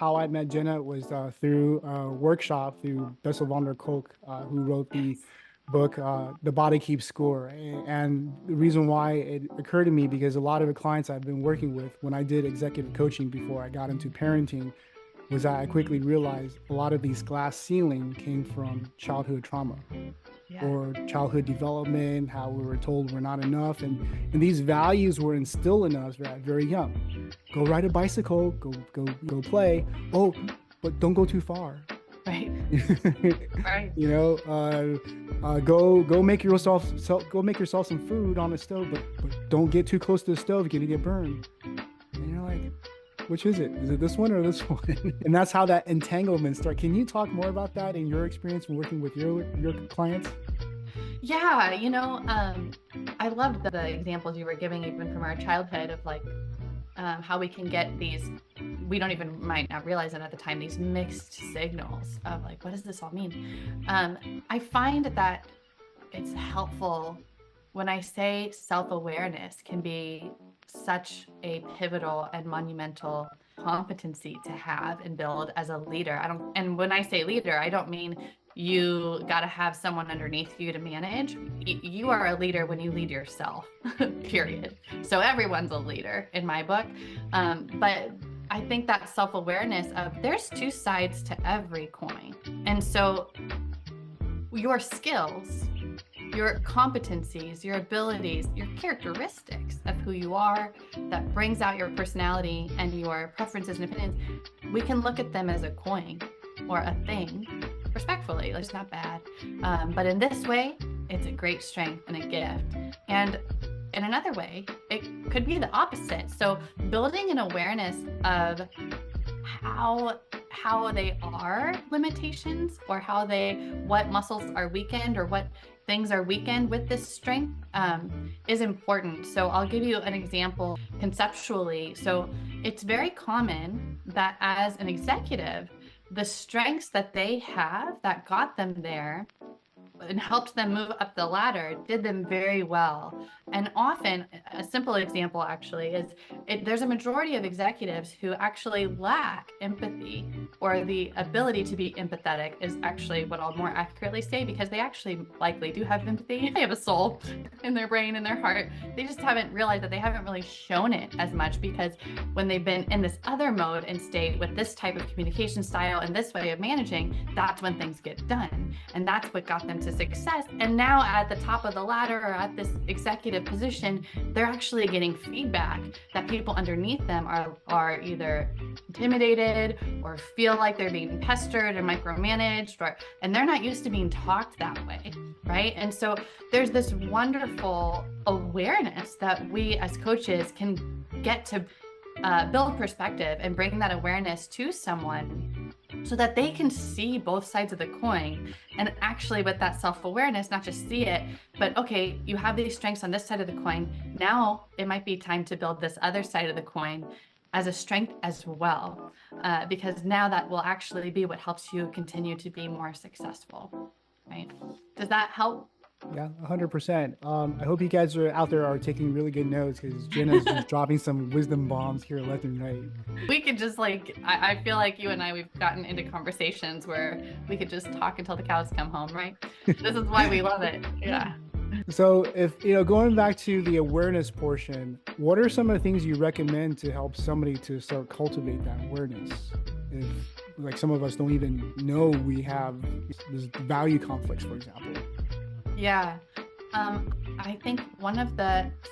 how I met Jenna was through a workshop through Bessel van der Kolk, who wrote the Yes. book The Body Keeps Score. And the reason why it occurred to me, because a lot of the clients I've been working with when I did executive coaching before I got into parenting, was that I quickly realized a lot of these glass ceiling came from childhood trauma Yeah. or childhood development, how we were told we're not enough. And these values were instilled in us very young. Go ride a bicycle, go play. Oh, but don't go too far. Right. Right. You know, go make yourself go make yourself some food on the stove, but don't get too close to the stove, you're gonna get burned. And you're like, which is it? Is it this one or this one? And that's how that entanglement starts. Can you talk more about that in your experience when working with your clients? Yeah, I loved the examples you were giving even from our childhood of like how we can get these, we don't even might not realize it at the time, these mixed signals of like, what does this all mean? I find that it's helpful when I say self-awareness can be such a pivotal and monumental competency to have and build as a leader. And when I say leader, I don't mean you got to have someone underneath you to manage. You are a leader when you lead yourself, period. So everyone's a leader in my book. But I think that self-awareness of there's two sides to every coin. And so your skills, your competencies, your abilities, your characteristics of who you are that brings out your personality and your preferences and opinions, we can look at them as a coin or a thing respectfully. It's not bad. But in this way, it's a great strength and a gift. And in another way, it could be the opposite. So building an awareness of how they are limitations or what muscles are weakened or what things are weakened with this strength is important. So I'll give you an example conceptually. So it's very common that as an executive, the strengths that they have that got them there and helped them move up the ladder did them very well. And often, a simple example actually is there's a majority of executives who actually lack empathy, or the ability to be empathetic is actually what I'll more accurately say, because they actually likely do have empathy. They have a soul in their brain and their heart. They just haven't realized that they haven't really shown it as much, because when they've been in this other mode and state with this type of communication style and this way of managing, that's when things get done. And that's what got them to success. And now at the top of the ladder or at this executive position, they're actually getting feedback that people underneath them are either intimidated or feel like they're being pestered and micromanaged, and they're not used to being talked that way, right? And so there's this wonderful awareness that we as coaches can get to build perspective and bring that awareness to someone so that they can see both sides of the coin. And actually with that self-awareness, not just see it, but okay, you have these strengths on this side of the coin. Now it might be time to build this other side of the coin as a strength as well, because now that will actually be what helps you continue to be more successful, right? Does that help? Yeah, 100%. I hope you guys are out there are taking really good notes, because Jenna's just dropping some wisdom bombs here left and right. We could just like, I feel like you and I, we've gotten into conversations where we could just talk until the cows come home, right? This is why we love it. Yeah. So if, going back to the awareness portion, what are some of the things you recommend to help somebody to start cultivate that awareness? If like some of us don't even know we have this value conflicts, for example. Yeah. I think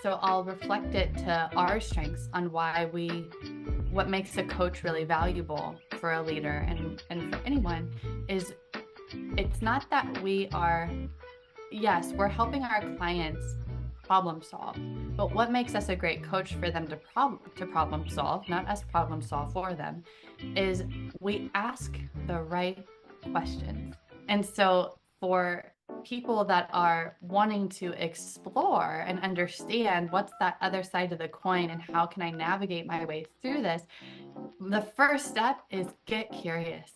so I'll reflect it to our strengths on what makes a coach really valuable for a leader and for anyone is it's not that yes, we're helping our clients problem solve, but what makes us a great coach for them to problem solve, not us problem solve for them, is we ask the right questions. And so for people that are wanting to explore and understand what's that other side of the coin and how can I navigate my way through this, the first step is get curious.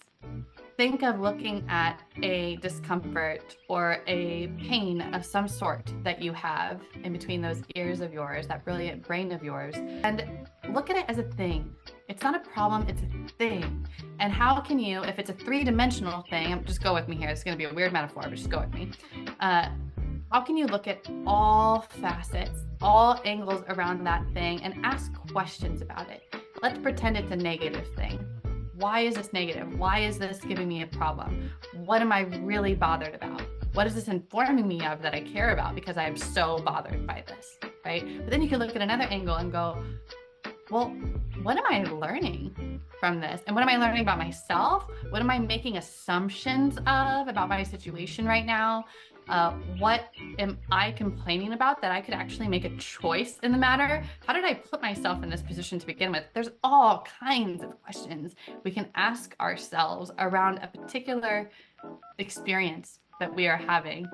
Think of looking at a discomfort or a pain of some sort that you have in between those ears of yours, that brilliant brain of yours, and look at it as a thing. It's not a problem, it's a thing. And how can you, if it's a three-dimensional thing, just go with me here. It's going to be a weird metaphor, but just go with me. How can you look at all facets, all angles around that thing and ask questions about it? Let's pretend it's a negative thing. Why is this negative? Why is this giving me a problem? What am I really bothered about? What is this informing me of that I care about because I am so bothered by this, right? But then you can look at another angle and go, well, what am I learning from this? And what am I learning about myself? What am I making assumptions of about my situation right now? What am I complaining about that I could actually make a choice in the matter? How did I put myself in this position to begin with? There's all kinds of questions we can ask ourselves around a particular experience that we are having.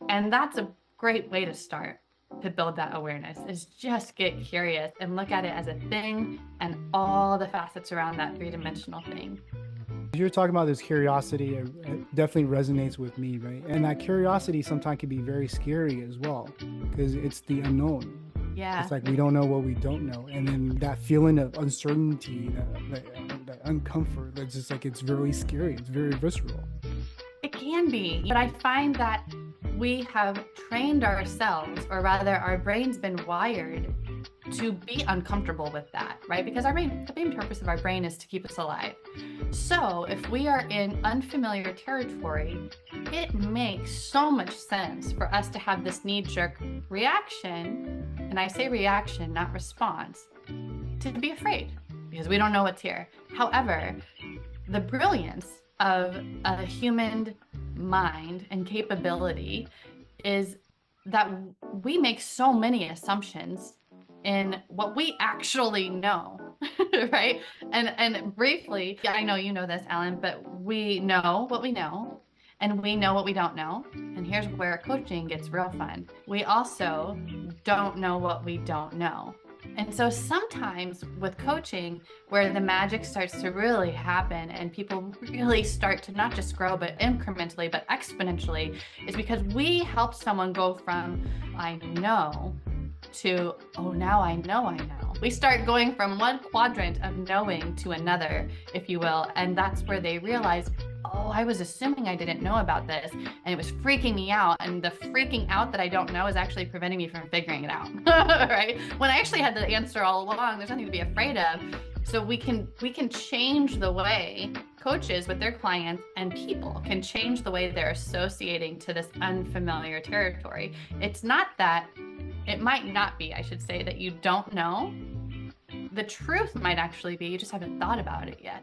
And that's a great way to start to build that awareness, is just get curious and look at it as a thing and all the facets around that three-dimensional thing. You're talking about this curiosity, it definitely resonates with me, right? And that curiosity sometimes can be very scary as well, because it's the unknown. Yeah. It's like we don't know what we don't know. And then that feeling of uncertainty, that uncomfort, that's just like, it's very scary. It's very visceral. It can be, but I find that we have trained ourselves, or rather our brain's been wired to be uncomfortable with that, right? Because the main purpose of our brain is to keep us alive. So if we are in unfamiliar territory, it makes so much sense for us to have this knee-jerk reaction, and I say reaction, not response, to be afraid because we don't know what's here. However, the brilliance of a human mind and capability is that we make so many assumptions in what we actually know, right? And briefly, I know you know this, Alan, but we know what we know and we know what we don't know. And here's where coaching gets real fun. We also don't know what we don't know. And so sometimes with coaching, where the magic starts to really happen and people really start to not just grow, but incrementally, but exponentially, is because we help someone go from, I know, to, oh, now I know I know. We start going from one quadrant of knowing to another, if you will. And that's where they realize, oh, I was assuming I didn't know about this and it was freaking me out. And the freaking out that I don't know is actually preventing me from figuring it out, right? When I actually had the answer all along, there's nothing to be afraid of. So we can change the way coaches with their clients and people can change the way they're associating to this unfamiliar territory. It's not that, it might not be, I should say, that you don't know. The truth might actually be you just haven't thought about it yet.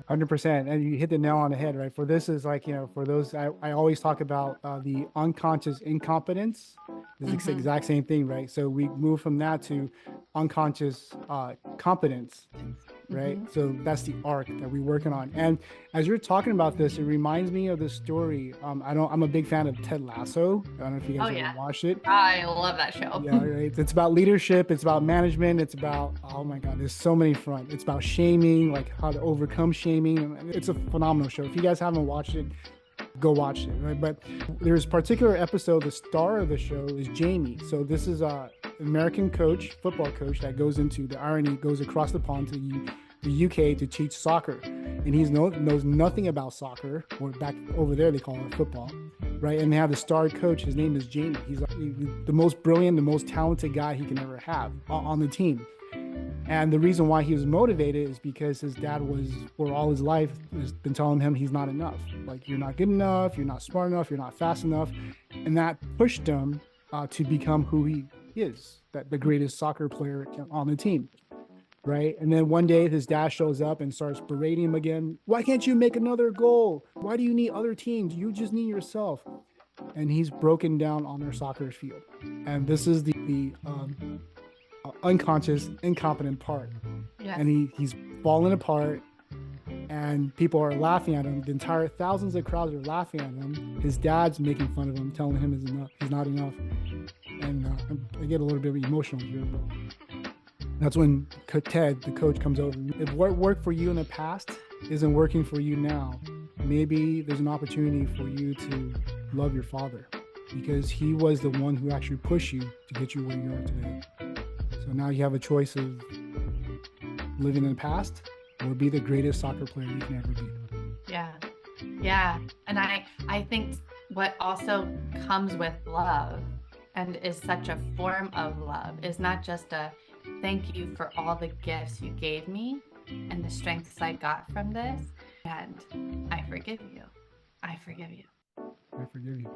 100%. And you hit the nail on the head, right? For this is like, for those, I always talk about the unconscious incompetence. It's the exact same thing, right? So we move from that to unconscious competence, right? So that's the arc that we're working on. And as you're talking about this, it reminds me of this story. I'm a big fan of Ted Lasso. I don't know if you guys ever watched it. I love that show. Yeah, right. It's about leadership. It's about management. It's about, oh my God, there's so many fronts. It's about shaming, like how to overcome shaming. It's a phenomenal show. If you guys haven't watched it, go watch it, right? But there's a particular episode, the star of the show is Jamie. So this is a American coach, football coach, that goes into, the irony, goes across the pond to the UK to teach soccer. And he knows nothing about soccer, or back over there they call it football, right? And they have the star coach, his name is Jamie. He's the most brilliant, the most talented guy he can ever have on the team. And the reason why he was motivated is because his dad was, for all his life, has been telling him he's not enough. Like, you're not good enough, you're not smart enough, you're not fast enough. And that pushed him to become who he is, that the greatest soccer player on the team, right? And then one day his dad shows up and starts berating him again. Why can't you make another goal? Why do you need other teams? You just need yourself. And he's broken down on their soccer field. And this is the unconscious, incompetent part. Yes. And he's falling apart, and people are laughing at him. The entire thousands of crowds are laughing at him. His dad's making fun of him, telling him he's not enough. And I get a little bit emotional here, but that's when Ted, the coach, comes over. If what worked for you in the past isn't working for you now, maybe there's an opportunity for you to love your father, because he was the one who actually pushed you to get you where you are today. So now you have a choice of living in the past or be the greatest soccer player you can ever be. Yeah. Yeah. And I think what also comes with love and is such a form of love is not just a thank you for all the gifts you gave me and the strengths I got from this. And I forgive you. I forgive you. I forgive you.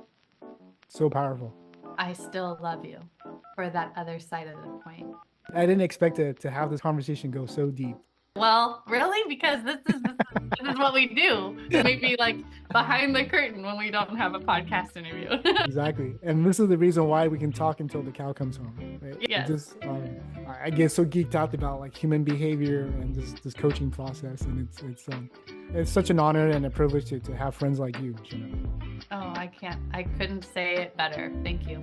So powerful. I still love you for that other side of the coin. I didn't expect to have this conversation go so deep. Well, really? Because this is what we do. Maybe like behind the curtain when we don't have a podcast interview. Exactly. And this is the reason why we can talk until the cow comes home, right? Yes. Just, I get so geeked out about like human behavior and this coaching process. And it's such an honor and a privilege to have friends like you, Jenna. Oh, I couldn't say it better. Thank you.